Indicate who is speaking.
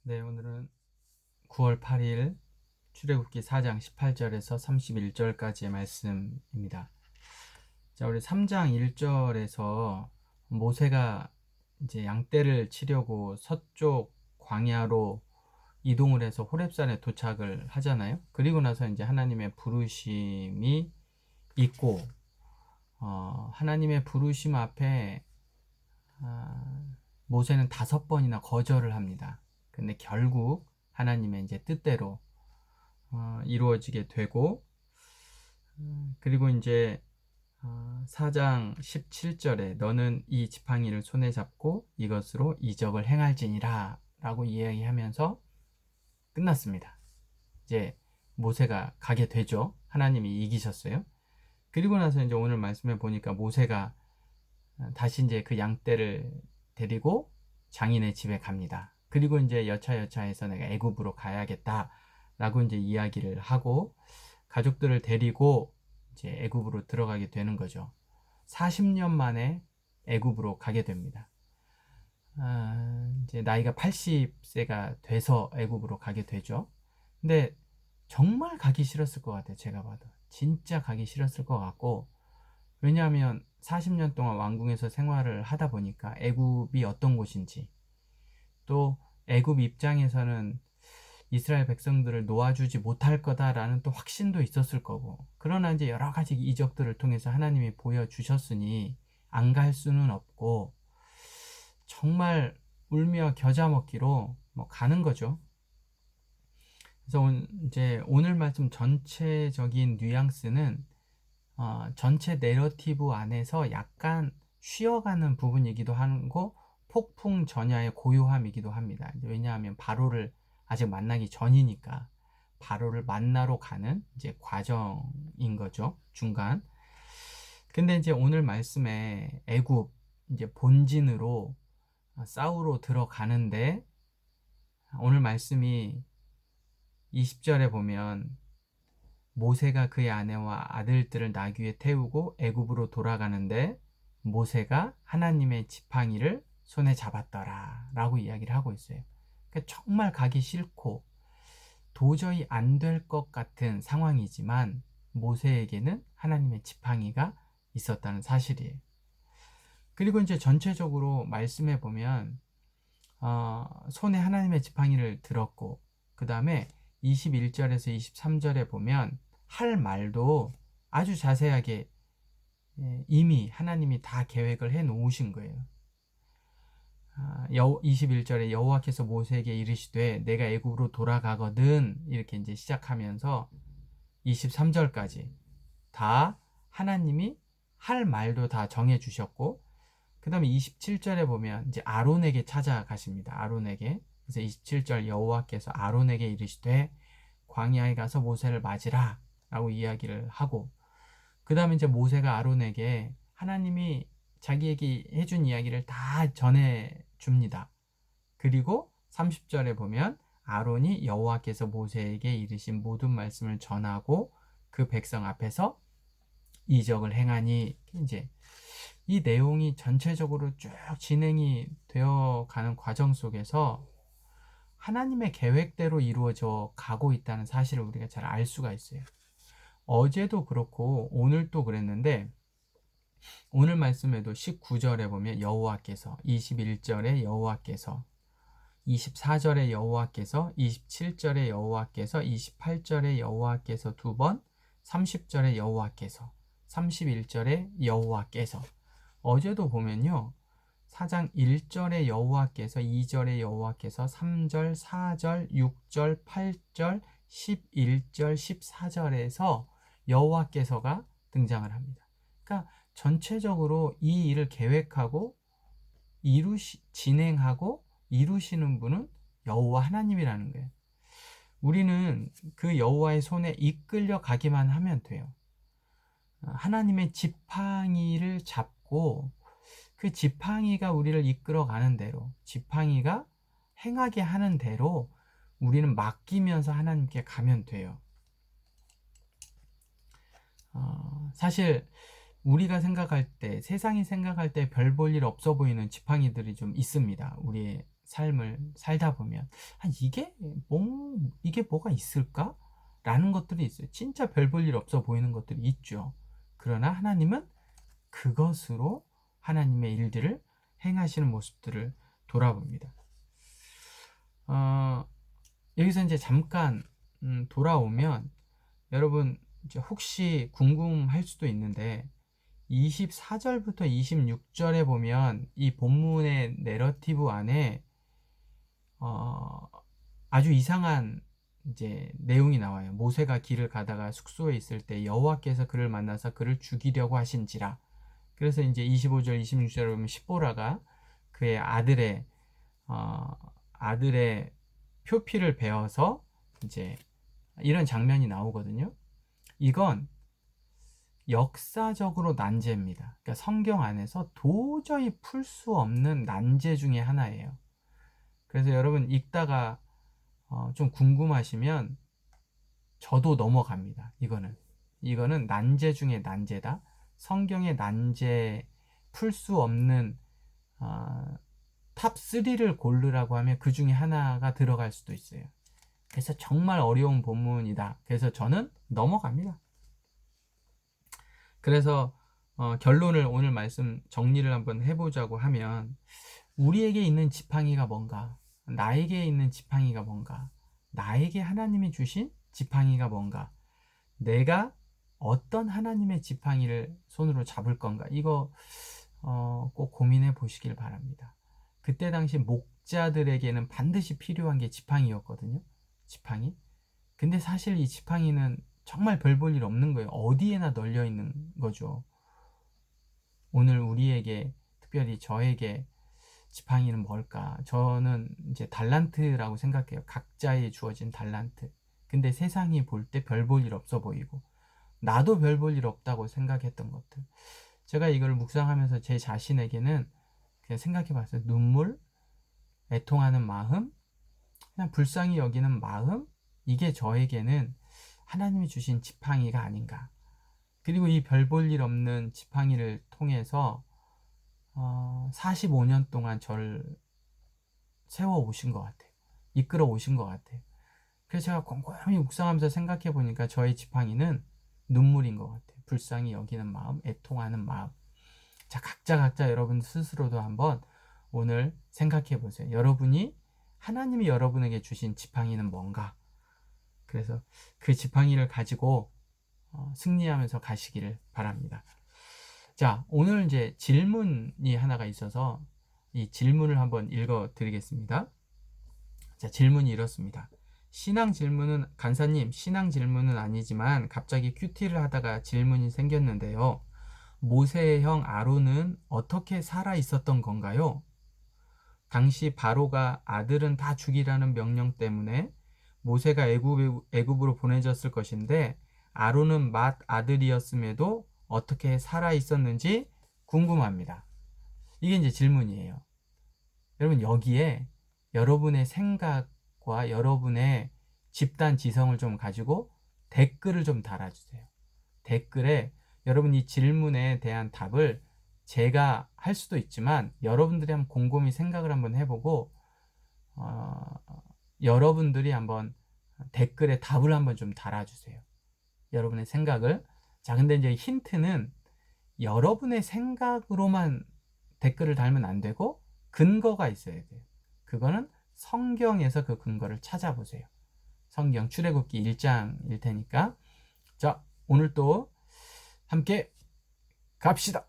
Speaker 1: 네, 오늘은 9월 8일 출애굽기 4장 18절에서 31절까지의 말씀입니다. 자, 우리 3장 1절에서 모세가 이제 양떼를 치려고 서쪽 광야로 이동을 해서 호렙산에 도착을 하잖아요. 그리고 나서 이제 하나님의 부르심이 있고, 하나님의 부르심 앞에 모세는 5번이나 거절을 합니다. 근데 결국 하나님의 이제 뜻대로 이루어지게 되고, 그리고 이제 4장 17절에 너는 이 지팡이를 손에 잡고 이것으로 이적을 행할지니라 라고 이야기하면서 끝났습니다. 이제 모세가 가게 되죠. 하나님이 이기셨어요. 그리고 나서 이제 오늘 말씀에 보니까 모세가 다시 이제 그 양떼를 데리고 장인의 집에 갑니다. 그리고 이제 여차여차해서 내가 애굽으로 가야겠다라고 이제 이야기를 하고 가족들을 데리고 이제 애굽으로 들어가게 되는 거죠. 40년 만에 애굽으로 가게 됩니다. 이제 나이가 80세가 돼서 애굽으로 가게 되죠. 근데 정말 가기 싫었을 것 같아요. 제가 봐도 진짜 가기 싫었을 것 같고, 왜냐하면 40년 동안 왕궁에서 생활을 하다 보니까 애굽이 어떤 곳인지, 또 애굽 입장에서는 이스라엘 백성들을 놓아주지 못할 거다라는 또 확신도 있었을 거고, 그러나 이제 여러 가지 이적들을 통해서 하나님이 보여주셨으니 안 갈 수는 없고 정말 울며 겨자 먹기로 뭐 가는 거죠. 그래서 이제 오늘 말씀 전체적인 뉘앙스는 전체 내러티브 안에서 약간 쉬어가는 부분이기도 하고 폭풍 전야의 고요함이기도 합니다. 왜냐하면 바로를 아직 만나기 전이니까 바로를 만나러 가는 이제 과정인 거죠. 중간. 근데 이제 오늘 말씀에 애굽 이제 본진으로 싸우러 들어가는데, 오늘 말씀이 20절에 보면 모세가 그의 아내와 아들들을 나귀에 태우고 애굽으로 돌아가는데 모세가 하나님의 지팡이를 손에 잡았더라 라고 이야기를 하고 있어요. 그러니까 정말 가기 싫고 도저히 안 될 것 같은 상황이지만 모세에게는 하나님의 지팡이가 있었다는 사실이에요. 그리고 이제 전체적으로 말씀해 보면 손에 하나님의 지팡이를 들었고, 그 다음에 21절에서 23절에 보면 할 말도 아주 자세하게 이미 하나님이 다 계획을 해 놓으신 거예요. 21절에 여호와께서 모세에게 이르시되 내가 애굽으로 돌아가거든 이렇게 이제 시작하면서 23절까지 다 하나님이 할 말도 다 정해 주셨고, 그 다음에 27절에 보면 이제 아론에게 찾아가십니다. 아론에게. 그래서 27절 여호와께서 아론에게 이르시되 광야에 가서 모세를 맞으라 라고 이야기를 하고, 그 다음에 이제 모세가 아론에게 하나님이 자기에게 해준 이야기를 다 전해 줍니다. 그리고 30절에 보면 아론이 여호와께서 모세에게 이르신 모든 말씀을 전하고 그 백성 앞에서 이적을 행하니, 이제 이 내용이 전체적으로 쭉 진행이 되어 가는 과정 속에서 하나님의 계획대로 이루어져 가고 있다는 사실을 우리가 잘 알 수가 있어요. 어제도 그렇고 오늘도 그랬는데, 오늘 말씀에도 19절에 보면 여호와께서, 21절에 여호와께서, 24절에 여호와께서, 27절에 여호와께서, 28절에 여호와께서 두 번, 30절에 여호와께서, 31절에 여호와께서. 어제도 보면요, 4장 1절에 여호와께서, 2절에 여호와께서, 3절, 4절, 6절, 8절, 11절, 14절에서 여호와께서가 등장을 합니다. 그러니까 전체적으로 이 일을 계획하고 진행하고 이루시는 분은 여호와 하나님이라는 거예요. 우리는 그 여호와의 손에 이끌려 가기만 하면 돼요. 하나님의 지팡이를 잡고 그 지팡이가 우리를 이끌어가는 대로, 지팡이가 행하게 하는 대로 우리는 맡기면서 하나님께 가면 돼요. 사실 우리가 생각할 때, 세상이 생각할 때 별 볼 일 없어 보이는 지팡이들이 좀 있습니다. 우리의 삶을 살다 보면 이게 뭐가 있을까? 라는 것들이 있어요. 진짜 별 볼 일 없어 보이는 것들이 있죠. 그러나 하나님은 그것으로 하나님의 일들을 행하시는 모습들을 돌아봅니다. 여기서 이제 잠깐 돌아오면 여러분 이제 혹시 궁금할 수도 있는데 24절부터 26절에 보면 이 본문의 내러티브 안에 아주 이상한 이제 내용이 나와요. 모세가 길을 가다가 숙소에 있을 때 여호와께서 그를 만나서 그를 죽이려고 하신지라. 그래서 이제 25절, 26절에 보면 십보라가 그의 아들의 표피를 베어서 이제 이런 장면이 나오거든요. 이건 역사적으로 난제입니다. 그러니까 성경 안에서 도저히 풀 수 없는 난제 중에 하나예요. 그래서 여러분 읽다가 좀 궁금하시면 저도 넘어갑니다. 이거는 난제 중에 난제다. 성경의 난제 풀 수 없는 탑 3를 고르라고 하면 그 중에 하나가 들어갈 수도 있어요. 그래서 정말 어려운 본문이다. 그래서 저는 넘어갑니다. 그래서 결론을 오늘 말씀 정리를 한번 해보자고 하면 우리에게 있는 지팡이가 뭔가, 나에게 있는 지팡이가 뭔가, 나에게 하나님이 주신 지팡이가 뭔가, 내가 어떤 하나님의 지팡이를 손으로 잡을 건가, 이거 꼭 고민해 보시길 바랍니다. 그때 당시 목자들에게는 반드시 필요한 게 지팡이였거든요. 지팡이. 근데 사실 이 지팡이는 정말 별 볼 일 없는 거예요. 어디에나 널려 있는 거죠. 오늘 우리에게, 특별히 저에게 지팡이는 뭘까? 저는 이제 달란트라고 생각해요. 각자에 주어진 달란트. 근데 세상이 볼 때 별 볼 일 없어 보이고, 나도 별 볼 일 없다고 생각했던 것들. 제가 이걸 묵상하면서 제 자신에게는 그냥 생각해 봤어요. 눈물, 애통하는 마음, 그냥 불쌍히 여기는 마음, 이게 저에게는 하나님이 주신 지팡이가 아닌가. 그리고 이 별 볼 일 없는 지팡이를 통해서 45년 동안 저를 세워 오신 것 같아요. 이끌어 오신 것 같아요. 그래서 제가 곰곰이 묵상하면서 생각해 보니까 저의 지팡이는 눈물인 것 같아요. 불쌍히 여기는 마음, 애통하는 마음. 자, 각자 여러분 스스로도 한번 오늘 생각해 보세요. 하나님이 여러분에게 주신 지팡이는 뭔가? 그래서 그 지팡이를 가지고 승리하면서 가시기를 바랍니다. 자, 오늘 이제 질문이 하나가 있어서 이 질문을 한번 읽어 드리겠습니다. 자, 질문이 이렇습니다. 간사님, 신앙 질문은 아니지만 갑자기 큐티를 하다가 질문이 생겼는데요. 모세의 형 아론은 어떻게 살아 있었던 건가요? 당시 바로가 아들은 다 죽이라는 명령 때문에 모세가 애굽으로 보내졌을 것인데 아론은 맏 아들이었음에도 어떻게 살아 있었는지 궁금합니다. 이게 이제 질문이에요. 여러분, 여기에 여러분의 생각과 여러분의 집단 지성을 좀 가지고 댓글을 좀 달아주세요. 댓글에 여러분 이 질문에 대한 답을 제가 할 수도 있지만 여러분들이 한번 곰곰이 생각을 한번 해보고 여러분들이 한번 댓글에 답을 한번 좀 달아주세요. 여러분의 생각을. 자, 근데 이제 힌트는 여러분의 생각으로만 댓글을 달면 안 되고 근거가 있어야 돼요. 그거는 성경에서 그 근거를 찾아보세요. 성경 출애굽기 1장일 테니까. 자, 오늘 또 함께 갑시다.